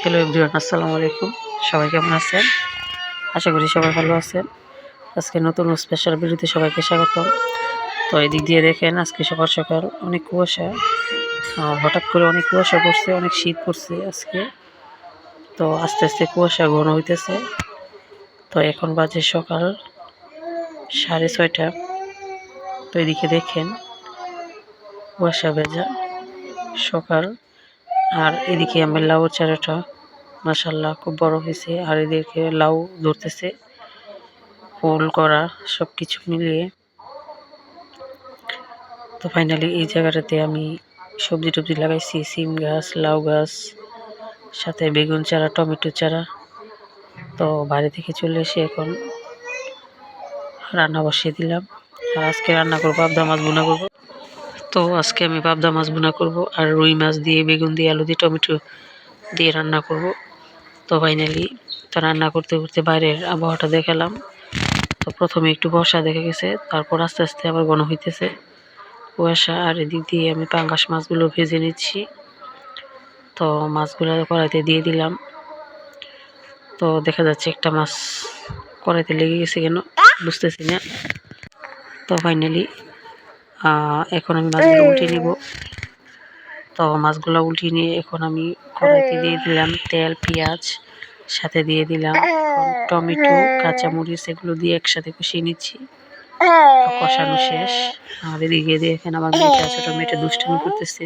Hello everyone, আসসালামু আলাইকুম। সবাই কেমন আছেন? আশা করি সবাই ভালো আছেন। আজকে নতুন স্পেশাল ভিডিওতে সবাইকে স্বাগতম। তো এদিক দিয়ে দেখেন, আজকে সকাল সকাল অনেক কুয়াশা। হঠাৎ করে অনেক কুয়াশা পড়ছে, অনেক শীত পড়ছে আজকে। তো আস্তে আস্তে কুয়াশা ঘন হইতেছে। তো এখন বাজে সকাল 6:30। তো এদিকে দেখেন কুয়াশা ভেজা সকাল। আর এদিকে আমার লাউ চারাটা মাশাআল্লাহ খুব বড় হয়েছে। আর এদিকে লাউ ধরতেছে, ফুল করা সব কিছু মিলিয়ে। তো ফাইনালি এই জায়গাটাতে আমি সবজি টবজি লাগাইছি, সিম গাছ, লাউ গাছ, সাথে বেগুন চারা, টমেটো চারা। তো বাইরে থেকে চলে এসে এখন রান্না বসিয়ে দিলাম। আর আজকে রান্না করবো পাবদা মাছ ভুনা করবো। তো আজকে আমি পাবদা মাছ ভুনা করবো, আর রুই মাছ দিয়ে, বেগুন দিয়ে, আলু দিয়ে, টমেটো দিয়ে রান্না করব। তো ফাইনালি তো রান্না করতে করতে বাইরের আবহাওয়াটা দেখালাম। তো প্রথমে একটু বর্ষা দেখা গেছে, তারপর আস্তে আস্তে আবার ঘন হইতেছে কুয়াশা। আর এদিক দিয়ে আমি পাঙ্গাস মাছগুলো ভেজে নিচ্ছি। তো মাছগুলো কড়াইতে দিয়ে দিলাম। তো দেখা যাচ্ছে একটা মাছ কড়াইতে লেগে গেছে, কেন বুঝতেছি না। তো ফাইনালি এখন আমি মাছগুলো উল্টিয়ে নিব। তো মাছগুলো উল্টিয়ে নিয়ে এখন আমি কড়াইতে দিয়ে দিলাম তেল, পেঁয়াজ, সাথে দিয়ে দিলাম টমেটো, কাঁচামরিচ, এগুলো দিয়ে একসাথে কষিয়ে নিচ্ছি। কষানো শেষ। আর এদিকে দেখেন আমার মেয়েটা, ছোট মেয়েটা দুষ্টামি করতেছে,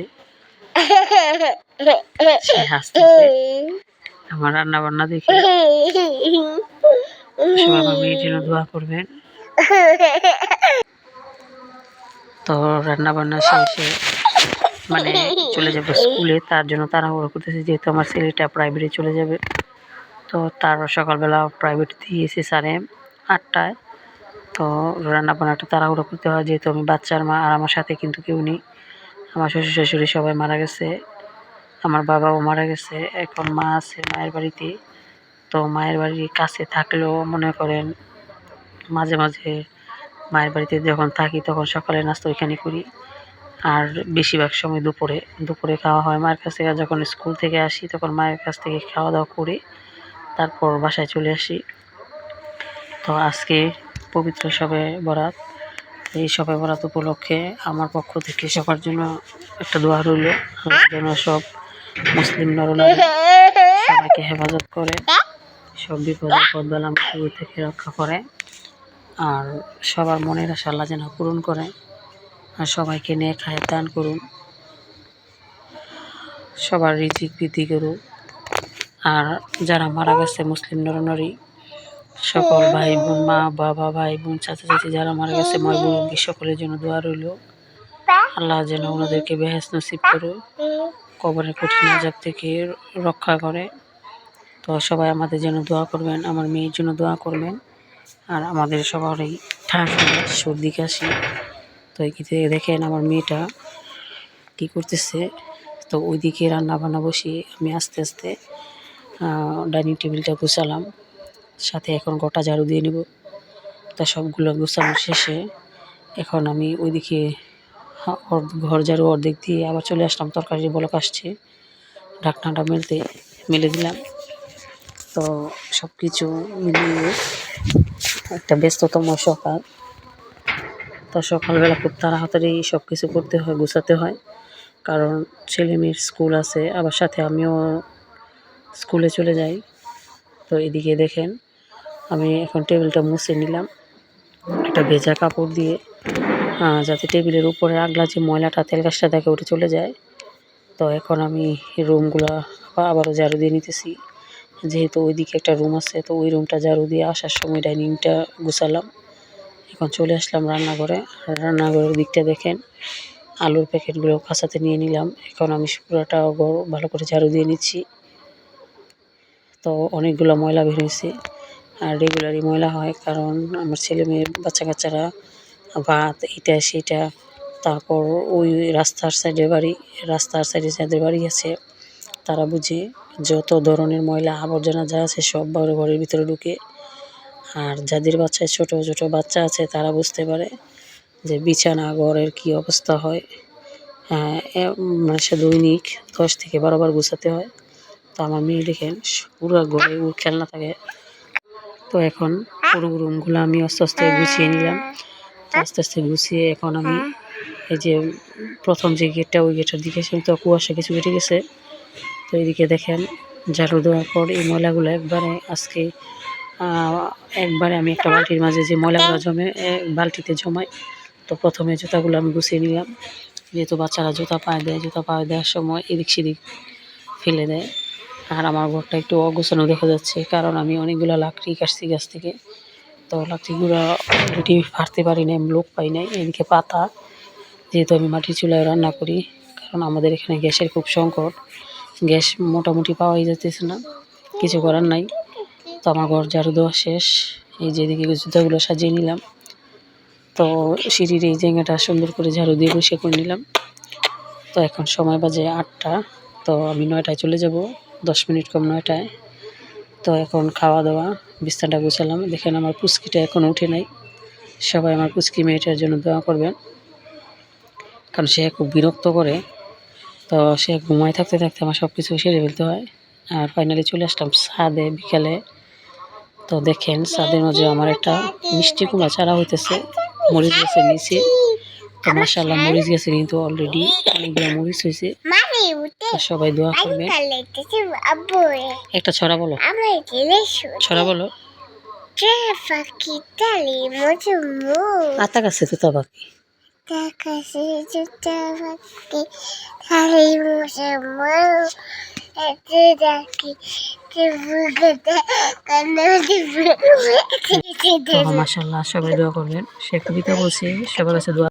সে হাসতেছে আমার রান্না বান্না দেখে। সবাই আমার মেয়ের জন্য দোয়া করবেন। তো রান্না বান্না শেষে মানে চলে যাবে স্কুলে, তার জন্য তাড়াহুড়ো করতেছে, যেহেতু আমার ছেলেটা প্রাইভেটে চলে যাবে। তো তার সকালবেলা প্রাইভেট দিয়েছে 8:30। তো রান্না বান্নাটা তাড়াহুড়ো করতে হয়, যেহেতু আমি বাচ্চার মা। আর আমার সাথে কিন্তু কেউ নেই, আমার শ্বশুর শাশুড়ি সবাই মারা গেছে, আমার বাবাও মারা গেছে। এখন মা আছে মায়ের বাড়িতে। তো মায়ের বাড়ির কাছে থাকলেও মনে করেন মাঝে মাঝে মায়ের বাড়িতে যখন থাকি তখন সকালে নাস্তা ওইখানে করি। আর বেশিরভাগ সময় দুপুরে খাওয়া হয় মায়ের কাছ থেকে। যখন স্কুল থেকে আসি তখন মায়ের কাছ থেকে খাওয়া দাওয়া করে তারপর বাসায় চলে আসি। তো আজকে পবিত্র শবে বরাত। এই শবে বরাত উপলক্ষে আমার পক্ষ থেকে সবার জন্য একটা দোয়া রইল, যেন সব মুসলিম নরনারী সবাইকে হেফাজত করে, সব বিপদ আপদ বালা মুসিবত থেকে রক্ষা করে, আর সবার মনের আশা আল্লাহ যেন পূরণ করে, আর সবাইকে নেক হায়াত দান করুন, সবার রিজিক বৃদ্ধি করুন। আর যারা মারা গেছে মুসলিম নরনারী সকল ভাই বোন, মা বাবা, ভাই বোন, চাচা চাচি যারা মারা গেছে, মা বোনকে সকলের জন্য দোয়া রইল, আল্লাহ যেন ওনাদেরকে বেহেশত নসিব করে, কবরের কঠিন আযাব থেকে রক্ষা করে। তো সবাই আমাদের জন্য দোয়া করবেন, আমার মেয়ের জন্য দোয়া করবেন। আর আমাদের সবারই ঠান্ডা, সর্দি, কাশি। তো এদিকে দেখেন আমার মেয়েটা কী করতেছে। তো ওইদিকে রান্না বান্না বসিয়ে আমি আস্তে আস্তে ডাইনিং টেবিলটা গুছালাম, সাথে এখন গোটা ঝাড়ু দিয়ে নেব। তা সবগুলো গুছানো শেষে এখন আমি ওইদিকে ঘর ঝাড়ু অর্ধেক দিয়ে আবার চলে আসলাম, তরকারির বলক আসছে, ঢাকনাটা মেলে দিলাম। তো সব কিছু মিলিয়ে একটা ব্যস্ততম সকাল। তো সকালবেলা খুব তাড়াতাড়ি সব কিছু করতে হয়, গুছাতে হয়, কারণ ছেলে মেয়ের স্কুল আছে, আবার সাথে আমিও স্কুলে চলে যাই। তো এদিকে দেখেন আমি এখন টেবিলটা মুছে নিলাম একটা ভেজা কাপড় দিয়ে, যাতে টেবিলের উপরে আগলা যে ময়লাটা, তেল গাছটা দেখে উঠে চলে যায়। তো এখন আমি রুমগুলো আবারও ঝাড়ু দিয়ে নিতেছি, যেহেতু ওইদিকে একটা রুম আছে। তো ওই রুমটা ঝাড়ু দিয়ে আসার সময় ডাইনিংটা গুছালাম। এখন চলে আসলাম রান্নাঘরে। আর রান্নাঘরের দিকটা দেখেন আলুর প্যাকেটগুলো কাঁচাতে নিয়ে নিলাম। এখন আমি পুরোটা ঘর ভালো করে ঝাড়ু দিয়ে নিচ্ছি। তো অনেকগুলো ময়লা বের হয়েছে, আর রেগুলারই ময়লা হয়, কারণ আমার ছেলে মেয়ে বাচ্চা কাচ্চারা ভাত, এটা সেটা, তারপর ওই রাস্তার সাইডে যাদের বাড়ি আছে তারা বুঝে যত ধরনের ময়লা আবর্জনা যা আছে সব ঘরের ভিতরে ঢুকে। আর যাদের বাচ্চায় ছোট ছোট বাচ্চা আছে তারা বুঝতে পারে যে বিছানা ঘরের কী অবস্থা হয়। মাসে দৈনিক 10 থেকে 12 বার গুছাতে হয়। তো আমার মেয়ে দেখেন পুরো ঘরে ওর খেলনা থাকে। তো এখন পুরো রুমগুলো আমি আস্তে আস্তে গুছিয়ে নিলাম। তো আস্তে আস্তে গুছিয়ে এখন আমি এই যে প্রথম যে গেটটা, ওই গেটের দিকে তো কুয়াশা কিছু কেটে গেছে। তো এইদিকে দেখেন ঝাড়ু দেওয়ার পর এই ময়লাগুলো একবারে আমি একটা বালতির মাঝে যে ময়লাগুলো জমে বালতিতে জমাই। তো প্রথমে জুতাগুলো আমি গুছিয়ে নিলাম, যেহেতু বাচ্চারা জুতা পায়ে দেওয়ার সময় এদিক সেদিক ফেলে দেয়। আর আমার ঘরটা একটু অগোছানো দেখা যাচ্ছে, কারণ আমি অনেকগুলো লাকড়ি কাটছি গাছ থেকে। তো লাকড়িগুলো অলরেডি ফাড়তে পারি নাই, লোক পাই নাই। এদিকে পাতা, যেহেতু আমি মাটির চুলায় রান্না করি, কারণ আমাদের এখানে গ্যাসের খুব সংকট, গ্যাস মোটামুটি পাওয়াই যেতেছে না, কিছু করার নাই। তো আমার ঘর ঝাড়ু দেওয়া শেষ। এই যে এদিকে জুতাগুলো সাজিয়ে নিলাম। তো সিঁড়ির এই জায়গাটা সুন্দর করে ঝাড়ু দিয়ে বসে করে নিলাম। তো এখন সময় বাজে 8টা। তো আমি 9টায় চলে যাব, 10 মিনিট কম 9টায়। তো এখন খাওয়া দাওয়া, বিছানাটা গুছালাম। দেখেন আমার পুচকিটা এখনও উঠে নাই। সবাই আমার পুচকি মেয়েটার জন্য দোয়া করবেন, কারণ সে খুব বিরক্ত করে। তো সে ঘুমায় থাকতে থাকতে আমার সব কিছু সেরে ফেলতে হয়। আর ফাইনালি চলে আসলাম ছাদে বিকালে। তো দেখেন ছাদের মাঝে আমার একটা মিষ্টি কুমড়া চারা হইতেছে মরিচ গাছের নিচে। তো মাশাআল্লাহ মরিচ গাছে কিন্তু অলরেডি অনেকগুলো মরিচ হয়েছে। তো সবাই দোয়া করবে। একটা ছড়া বলো, ছড়া বলো। আতা গাছে তোতা পাখি, মাশাআল্লাহ সবাই দোয়া করবেন। সে কবিতা বলছে, সবার কাছে দোয়া।